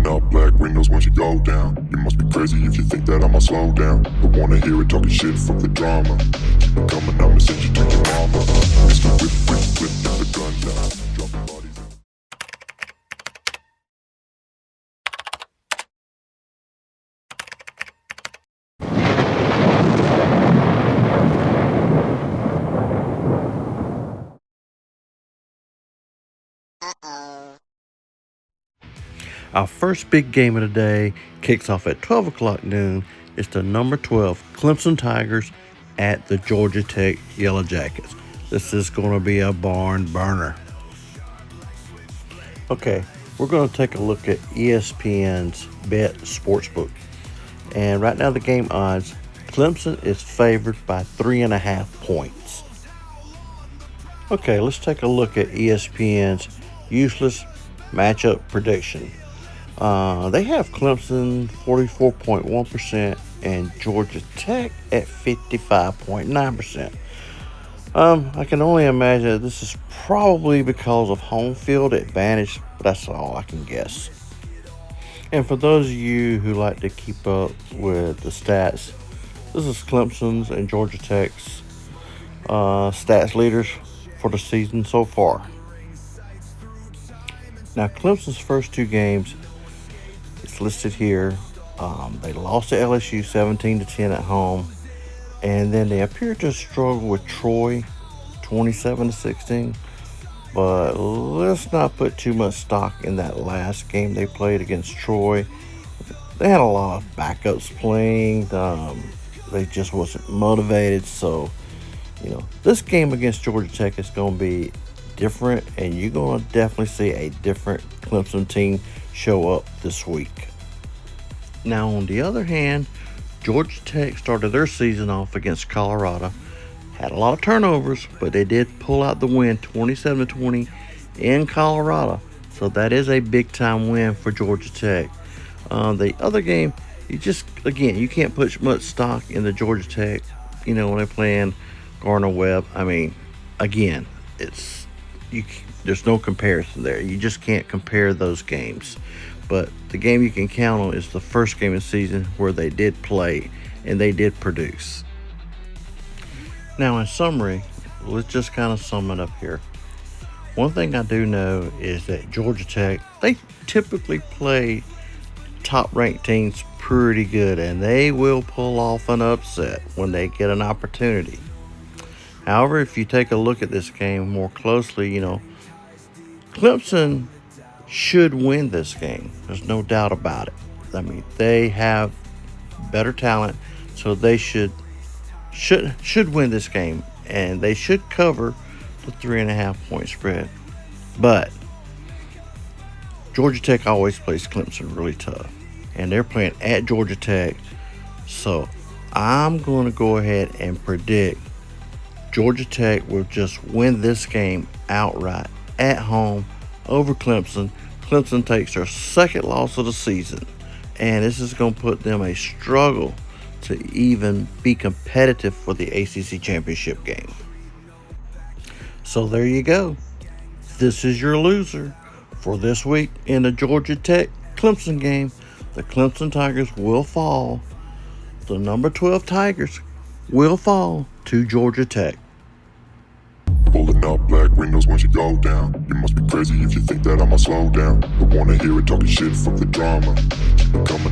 Pulling up black windows once you go down. You must be crazy if you think that I'ma slow down. Don't wanna hear it talking shit, fuck the drama. Keep it coming, I'ma send you to your mama. Mr. Whip, whip, whip, get the gun down. Dropping bodies. Our first big game of the day kicks off at 12 o'clock noon. It's the number 12 Clemson Tigers at the Georgia Tech Yellow Jackets. This is going to be a barn burner. Okay, we're going to take a look at ESPN's Bet Sportsbook. And right now the game odds, Clemson is favored by 3.5 points. Okay, let's take a look at ESPN's useless matchup prediction. They have Clemson 44.1% and Georgia Tech at 55.9%. I can only imagine that this is probably because of home field advantage, but that's all I can guess. And for those of you who like to keep up with the stats, this is Clemson's and Georgia Tech's stats leaders for the season so far. Now, Clemson's first two games, it's listed here. They lost to LSU 17-10 at home, and then they appear to struggle with Troy 27-16. But let's not put too much stock in that last game they played against Troy. They had a lot of backups playing. They just wasn't motivated. So, this game against Georgia Tech is going to be different, and you're going to definitely see a different Clemson team show up this week. Now, on the other hand, Georgia Tech started their season off against Colorado. Had a lot of turnovers, but they did pull out the win 27-20 in Colorado. So that is a big-time win for Georgia Tech. The other game, you can't put much stock in the Georgia Tech, when they're playing Gardner-Webb. I mean, again, there's no comparison there. You just can't compare those games. But the game you can count on is the first game of the season where they did play and they did produce. Now, in summary, let's just kind of sum it up here. One thing I do know is that Georgia Tech, they typically play top-ranked teams pretty good, and they will pull off an upset when they get an opportunity. However, if you take a look at this game more closely, Clemson should win this game. There's no doubt about it. I mean, they have better talent, so they should win this game, and they should cover the 3.5 point spread. But Georgia Tech always plays Clemson really tough, and they're playing at Georgia Tech. So I'm going to go ahead and predict Georgia Tech will just win this game outright at home over Clemson. Clemson takes their second loss of the season, and this is going to put them a struggle to even be competitive for the ACC championship game. So there you go. This is your loser for this week in the Georgia Tech Clemson game. The Clemson Tigers will fall. The number 12 Tigers will fall to Georgia Tech. Pulling up black windows once you go down. You must be crazy if you think that I'ma slow down. Don't wanna hear it talking shit, fuck the drama. Keep it coming,